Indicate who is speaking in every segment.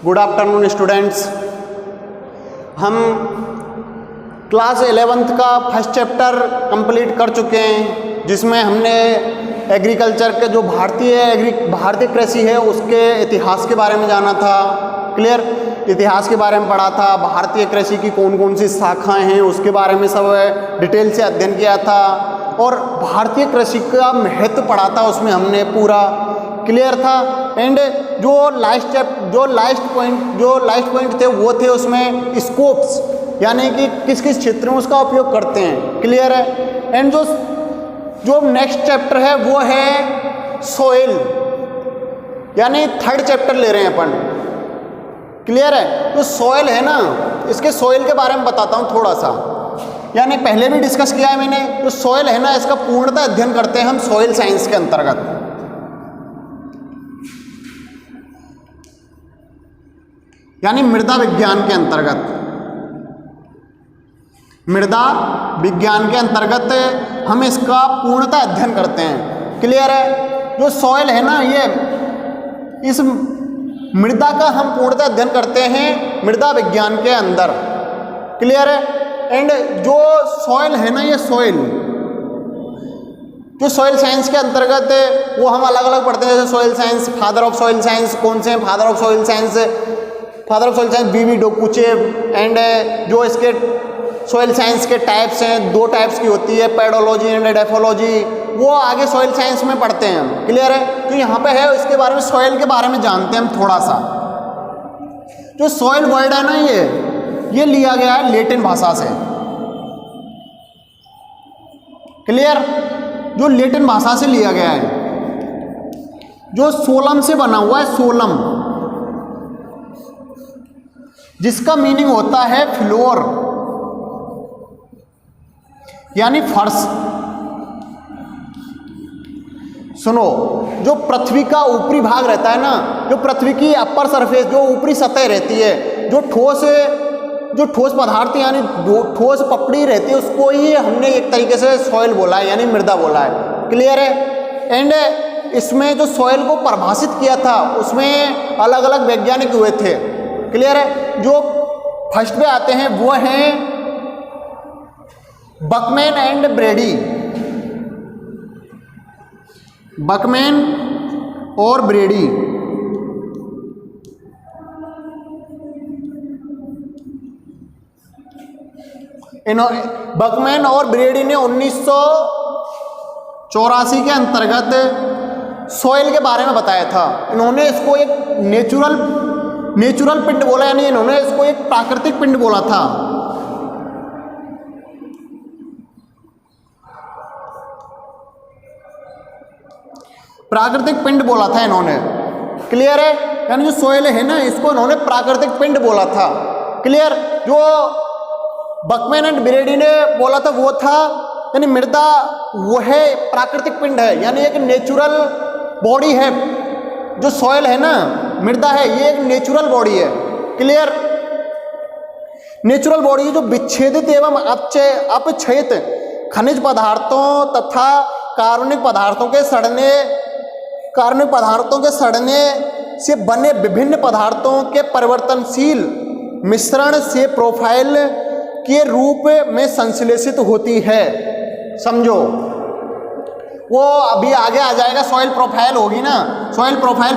Speaker 1: Good afternoon students. हम class 11th का first chapter complete कर चुके हैं, जिसमें हमने एग्रीकल्चर के जो भारतीय कृषि है उसके इतिहास के बारे में जाना था। क्लियर, इतिहास के बारे में पढ़ा था। भारतीय कृषि की कौन कौन सी शाखाएं हैं उसके बारे में सब डिटेल से अध्ययन किया था, और भारतीय कृषि का महत्व पढ़ा था उसमें हमने पूरा। क्लियर था। एंड जो लास्ट पॉइंट थे वो थे उसमें स्कोप्स, यानी कि किस किस क्षेत्र में उसका उपयोग करते हैं। क्लियर है। एंड जो नेक्स्ट चैप्टर है वो है सोइल, यानी थर्ड चैप्टर ले रहे हैं अपन। क्लियर है। तो सोइल है ना, इसके सोइल के बारे में बताता हूँ थोड़ा सा, यानी पहले भी डिस्कस किया है मैंने। तो सोइल है ना, इसका पूर्णतः अध्ययन करते हैं हम सोइल साइंस के अंतर्गत। यानी मृदा विज्ञान के अंतर्गत, मृदा विज्ञान के अंतर्गत हम इसका पूर्णतः अध्ययन करते हैं। क्लियर है। जो सॉइल है ना, ये इस मृदा का हम पूर्णतः अध्ययन करते हैं मृदा विज्ञान के अंदर। क्लियर है। एंड जो सॉइल है ना, ये सॉइल जो सॉइल साइंस के अंतर्गत है वो हम अलग अलग पढ़ते हैं। जैसे soil science, father of soil science कौन से हैं? Father of soil science B Dokuchaev. And जो इसके सॉइल साइंस के टाइप्स हैं, दो टाइप्स की होती है, पेडोलॉजी एंड डेफोलॉजी, वो आगे सॉइल साइंस में पढ़ते हैं हम। क्लियर है। तो यहाँ पे है इसके बारे में, सॉइल के बारे में जानते हैं हम थोड़ा सा। जो सॉइल वर्ड है ना, ये लिया गया है लैटिन भाषा से। क्लियर। जो लैटिन भाषा से लिया गया है, जो सोलम से बना हुआ है, सोलम, जिसका मीनिंग होता है फ्लोर, यानी फर्श। सुनो, जो पृथ्वी का ऊपरी भाग रहता है ना, जो पृथ्वी की अपर सरफेस, जो ऊपरी सतह रहती है, जो ठोस पदार्थ यानी ठोस पपड़ी रहती है, उसको ही हमने एक तरीके से सॉइल बोला है, यानी मृदा बोला है। क्लियर है। एंड इसमें जो सॉइल को परिभाषित किया था उसमें अलग अलग वैज्ञानिक हुए थे। क्लियर है। जो फर्स्ट पे आते हैं वो हैं बकमैन एंड ब्रेडी। बकमैन और ब्रेडी, बकमैन और ब्रेडी ने 1984 के अंतर्गत सॉइल के बारे में बताया था। इन्होंने इसको एक नेचुरल पिंड बोला, यानी इन्होंने इसको एक प्राकृतिक पिंड बोला था। प्राकृतिक पिंड बोला था इन्होंने। क्लियर है। यानी जो सॉइल है ना, इसको इन्होंने प्राकृतिक पिंड बोला था। क्लियर। जो बकमैन एंड ब्रेडी ने बोला था वो था, यानी मृदा वो है प्राकृतिक पिंड है, यानी एक नेचुरल बॉडी है। जो सॉइल है ना, मृदा है, ये एक नेचुरल बॉडी है। क्लियर। नेचुरल बॉडी जो विच्छेदित एवं अपक्षयित खनिज पदार्थों तथा कार्बनिक पदार्थों के सड़ने से बने विभिन्न पदार्थों के परिवर्तनशील मिश्रण से प्रोफाइल के रूप में संश्लेषित होती है। समझो, वो अभी आगे आ जाएगा, सॉइल प्रोफाइल होगी ना, सॉइल प्रोफाइल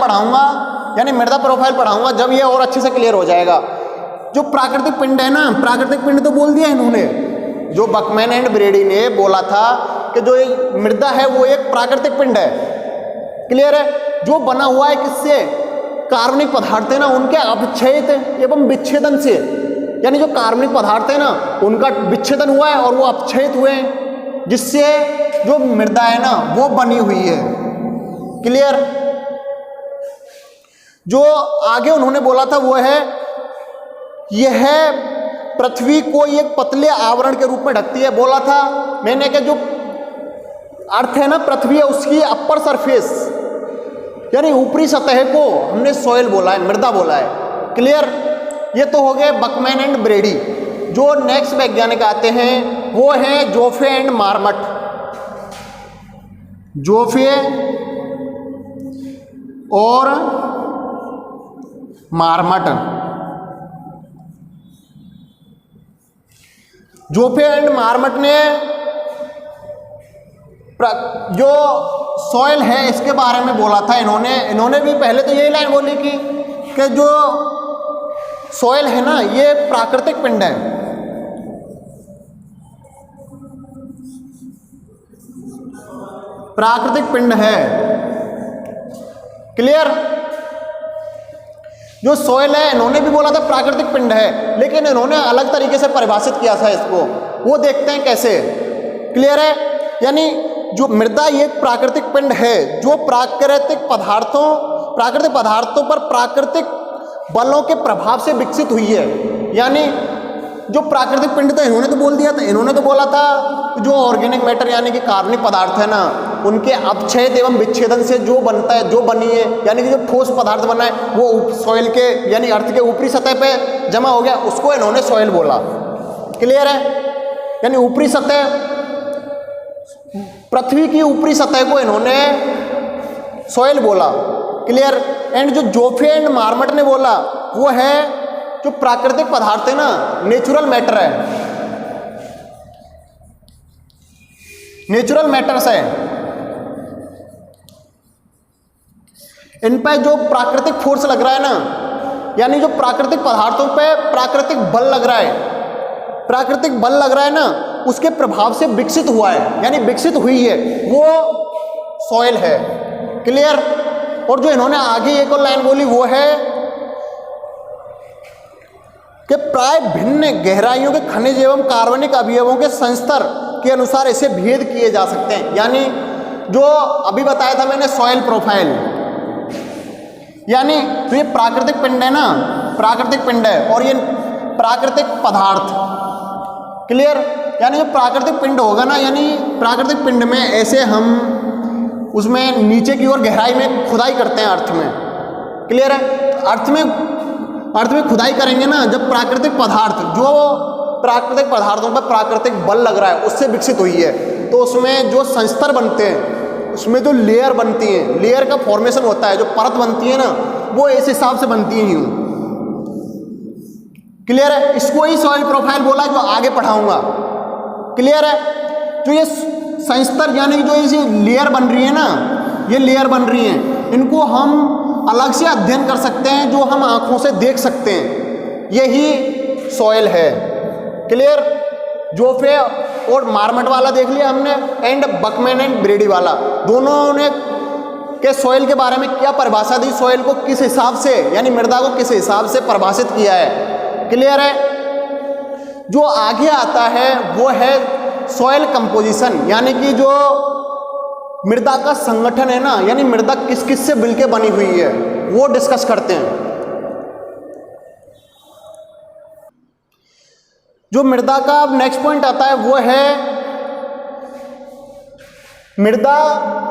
Speaker 1: पढ़ाऊंगा, यानी मृदा प्रोफाइल पढ़ाऊंगा, जब ये और अच्छे से क्लियर हो जाएगा। जो प्राकृतिक पिंड है ना, प्राकृतिक पिंड तो बोल दिया इन्होंने। जो बकमैन एंड ब्रेडी ने बोला था कि जो मृदा है वो एक प्राकृतिक पिंड है। क्लियर है। जो बना हुआ है किससे? कार्बनिक पदार्थ है ना, उनके अपक्षयित एवं विच्छेदन से, यानी जो कार्बनिक पदार्थ है ना उनका विच्छेदन हुआ है और वो अपक्षयित हुए हैं, जिससे जो मृदा है ना वो बनी हुई है। क्लियर। जो आगे उन्होंने बोला था वो है, यह पृथ्वी को एक पतले आवरण के रूप में ढकती है। बोला था मैंने कि जो अर्थ है ना पृथ्वी है, उसकी अपर सरफेस यानी ऊपरी सतह को हमने सॉइल बोला है, मृदा बोला है। क्लियर। ये तो हो गए बकमैन एंड ब्रेडी। जो नेक्स्ट वैज्ञानिक आते हैं वो हैं जोफे एंड मार्मट। जोफे और मार्मट। जोफे एंड मार्मट ने जो सॉइल है इसके बारे में बोला था। इन्होंने भी पहले तो यही लाइन बोली कि जो सॉइल है ना ये प्राकृतिक पिंड है। प्राकृतिक पिंड है। क्लियर? जो सॉइल है इन्होंने भी बोला था प्राकृतिक पिंड है, लेकिन इन्होंने अलग तरीके से परिभाषित किया था इसको। वो देखते हैं कैसे। क्लियर है? यानी जो मृदा ये एक प्राकृतिक पिंड है जो प्राकृतिक पदार्थों पर प्राकृतिक बलों के प्रभाव से विकसित हुई है। यानी जो प्राकृतिक पिंड तो इन्होंने तो बोल दिया था, इन्होंने तो बोला था जो ऑर्गेनिक मैटर यानी कि कार्बनिक पदार्थ है ना, उनके अपक्षय एवं विच्छेदन से जो बनता है, जो बनी है, यानी कि जो ठोस पदार्थ बना है वो सॉइल के यानी अर्थ के ऊपरी सतह पे जमा हो गया, उसको इन्होंने सॉइल बोला। क्लियर है? यानी ऊपरी सतह, पृथ्वी की ऊपरी सतह को इन्होंने सॉइल बोला। क्लियर? एंड जो जोफे एंड मार्मट ने बोला वो है जो प्राकृतिक पदार्थ है ना, नेचुरल मैटर है, नेचुरल मैटर्स है। इन पे जो प्राकृतिक फोर्स लग रहा है ना, यानी जो प्राकृतिक पदार्थों पे प्राकृतिक बल लग रहा है, प्राकृतिक बल लग रहा है ना, उसके प्रभाव से विकसित हुआ है, यानी विकसित हुई है, वो सॉइल है। क्लियर? और जो इन्होंने आगे एक और लाइन बोली वो है कि प्राय भिन्न गहराइयों के खनिज एवं कार्बनिक अवयवों के संस्तर के अनुसार इसे भेद किए जा सकते हैं। यानी जो अभी बताया था मैंने सॉइल प्रोफाइल, यानी तो ये प्राकृतिक पिंड है ना, प्राकृतिक पिंड है और ये प्राकृतिक पदार्थ। क्लियर? यानी जो प्राकृतिक पिंड होगा ना, यानी प्राकृतिक पिंड में ऐसे हम उसमें नीचे की ओर गहराई में खुदाई करते हैं अर्थ में। क्लियर है? अर्थ में खुदाई करेंगे ना, जब प्राकृतिक पदार्थ, जो प्राकृतिक पदार्थों पर प्राकृतिक बल लग रहा है उससे विकसित हुई है, तो उसमें जो संस्तर बनते हैं, उसमें जो लेयर बनती हैं, लेयर का फॉर्मेशन होता है, जो परत बनती है ना, वो इस हिसाब से बनती है यूं। क्लियर है? इसको ही सॉइल प्रोफाइल बोला जो आगे पढ़ाऊंगा। क्लियर है? जो ये संस्तर यानी जो ये लेयर बन रही है ना, ये लेयर बन रही हैं, इनको हम अलग से अध्ययन कर सकते हैं, जो हम आंखों से देख सकते हैं, यही सॉइल है। क्लियर? जोफे और मार्मट वाला देख लिया हमने, एंड बकमैन एंड ब्रेडी वाला, दोनों ने के सॉइल के बारे में क्या परिभाषा दी, सॉइल को किस हिसाब से यानी मृदा को किस हिसाब से परिभाषित किया है। क्लियर है? जो आगे आता है वो है सॉइल कंपोजिशन, यानी कि जो मृदा का संगठन है ना, यानी मृदा किस किस से मिलके बनी हुई है, वो डिस्कस करते हैं। जो मृदा का नेक्स्ट पॉइंट आता है वो है मृदा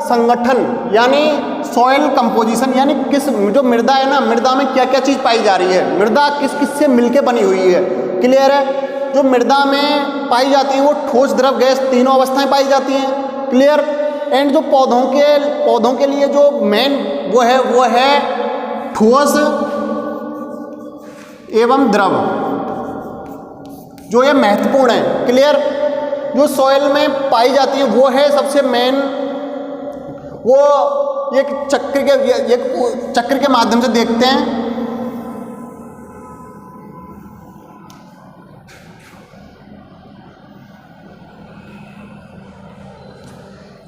Speaker 1: संगठन, यानी सॉइल कंपोजिशन, यानी किस जो मृदा है ना, मृदा में क्या क्या चीज पाई जा रही है, मृदा किस किस से मिलके बनी हुई है। क्लियर है? जो मृदा में पाई जाती है वो ठोस, द्रव, गैस तीनों अवस्थाएं पाई जाती हैं। क्लियर? एंड जो पौधों के लिए जो मेन वो है ठोस एवं द्रव, जो ये महत्वपूर्ण है। क्लियर? जो सॉइल में पाई जाती है वो है सबसे मेन, वो एक चक्र के माध्यम से देखते हैं।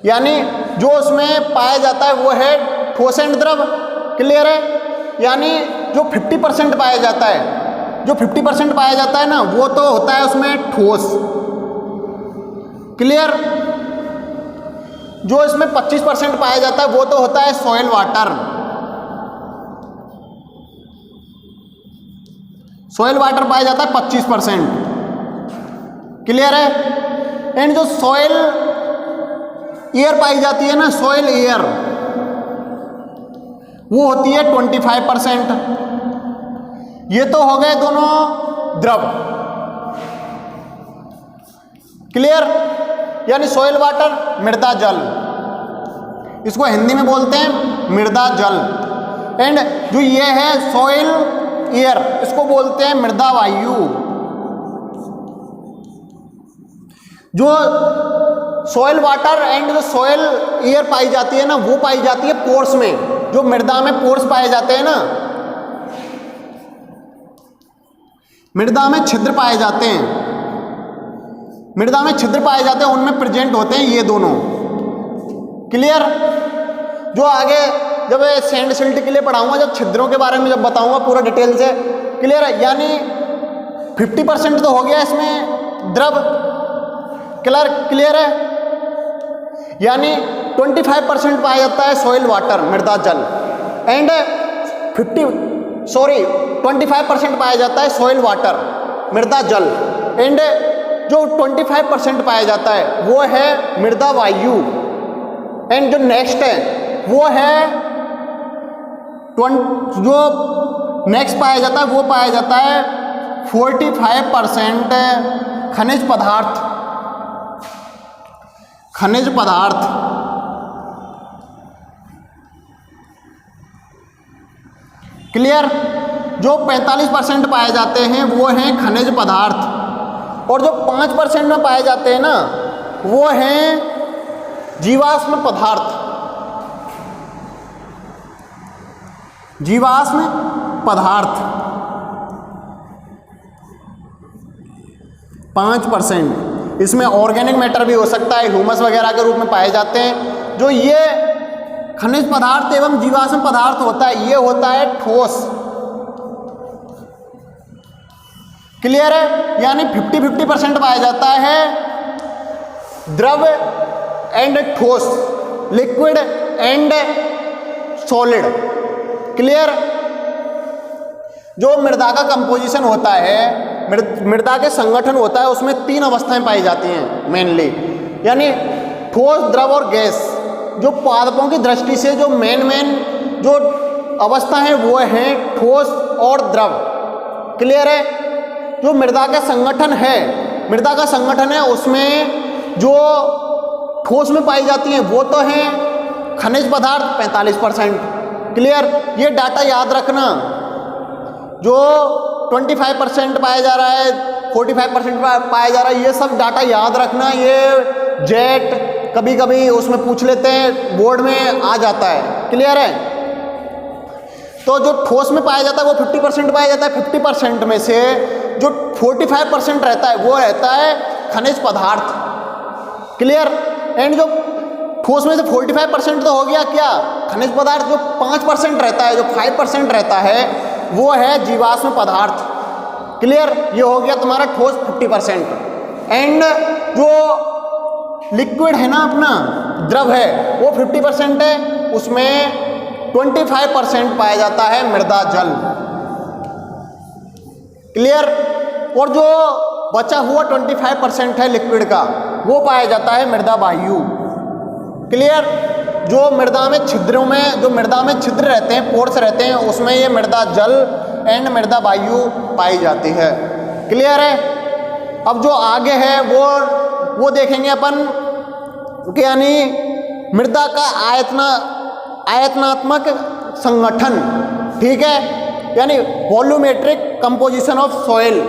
Speaker 1: यानी जो उसमें पाया जाता है वो है ठोस एंड द्रव। क्लियर है? यानी जो 50% पाया जाता है, जो 50% पाया जाता है ना, वो तो होता है उसमें ठोस। क्लियर? जो इसमें 25% पाया जाता है वो तो होता है सॉइल वाटर। सॉइल वाटर पाया जाता है 25%। क्लियर है? एंड जो सॉइल एयर पाई जाती है ना, सॉइल एयर, वो होती है 25%। ये तो हो गए दोनों द्रव। क्लियर? यानी सॉइल वाटर, मृदा जल, इसको हिंदी में बोलते हैं मृदा जल। एंड जो ये है सॉइल एयर, इसको बोलते हैं मृदा वायु। जो सॉइल वाटर एंड जो सॉइल एयर पाई जाती है ना, वो पाई जाती है पोर्स में। जो मृदा में पोर्स पाए जाते हैं ना, मृदा में छिद्र पाए जाते हैं, मृदा में छिद्र पाए जाते हैं, उनमें प्रेजेंट होते हैं ये दोनों। क्लियर? जो आगे जब सैंड सिल्ट के लिए पढ़ाऊंगा, जब छिद्रों के बारे में जब बताऊंगा पूरा डिटेल से। क्लियर है? यानी 50% तो हो गया इसमें द्रव। क्लियर है? यानी 25% पाया जाता है सॉइल वाटर, मृदा जल, एंड 25% पाया जाता है सॉइल वाटर, मृदा जल, एंड जो 25% पाया जाता है वो है मृदा वायु। एंड जो नेक्स्ट है वो है जो नेक्स्ट पाया जाता है वो पाया जाता है 45% खनिज पदार्थ। खनिज पदार्थ क्लियर? जो 45% पाए जाते हैं वो हैं खनिज पदार्थ, और जो 5% में पाए जाते हैं ना वो हैं जीवाश्म पदार्थ। जीवाश्म पदार्थ 5%। इसमें ऑर्गेनिक मैटर भी हो सकता है, ह्यूमस वगैरह के रूप में पाए जाते हैं। जो ये खनिज पदार्थ एवं जीवाश्म पदार्थ होता है, ये होता है ठोस। क्लियर है? यानी 50-50% पाया जाता है द्रव एंड ठोस, लिक्विड एंड सॉलिड। क्लियर? जो मृदा का कंपोजिशन होता है, मृदा के संगठन होता है, उसमें 3 अवस्थाएं पाई जाती हैं मेनली, यानी ठोस, द्रव और गैस। जो पादपों की दृष्टि से जो मेन जो अवस्था है वो है ठोस और द्रव। क्लियर है? जो मृदा का संगठन है, उसमें जो ठोस में पाई जाती हैं वो तो हैं खनिज पदार्थ 45%। क्लियर? ये डाटा याद रखना। जो 25% पाया जा रहा है, 45% पाया जा रहा है, ये सब डाटा याद रखना। ये जेट कभी कभी उसमें पूछ लेते हैं, बोर्ड में आ जाता है। क्लियर है? तो जो ठोस में पाया जाता है वो 50% पाया जाता है। 50% में से जो 45% रहता है वो रहता है खनिज पदार्थ। क्लियर? एंड जो ठोस में से 45% तो हो गया क्या खनिज पदार्थ। जो 5% रहता है, जो 5% रहता है वो है जीवाश्म पदार्थ। क्लियर? ये हो गया तुम्हारा ठोस 50%। एंड जो लिक्विड है ना, अपना द्रव है, वो 50% है, उसमें 25% पाया जाता है मृदा जल। क्लियर? और जो बचा हुआ 25% है लिक्विड का, वो पाया जाता है मृदा वायु। क्लियर? जो मृदा में छिद्रों में, जो मृदा में छिद्र रहते हैं, पोर्स रहते हैं, उसमें ये मृदा जल एंड मृदा वायु पाई जाती है। क्लियर है? अब जो आगे है वो देखेंगे अपन कि यानी मृदा का आयतनात्मक संगठन। ठीक है? यानी वॉल्यूमेट्रिक कंपोजिशन ऑफ सॉइल,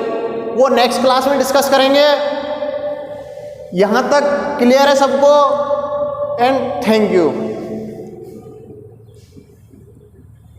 Speaker 1: वो नेक्स्ट क्लास में डिस्कस करेंगे। यहाँ तक क्लियर है सबको? And thank you.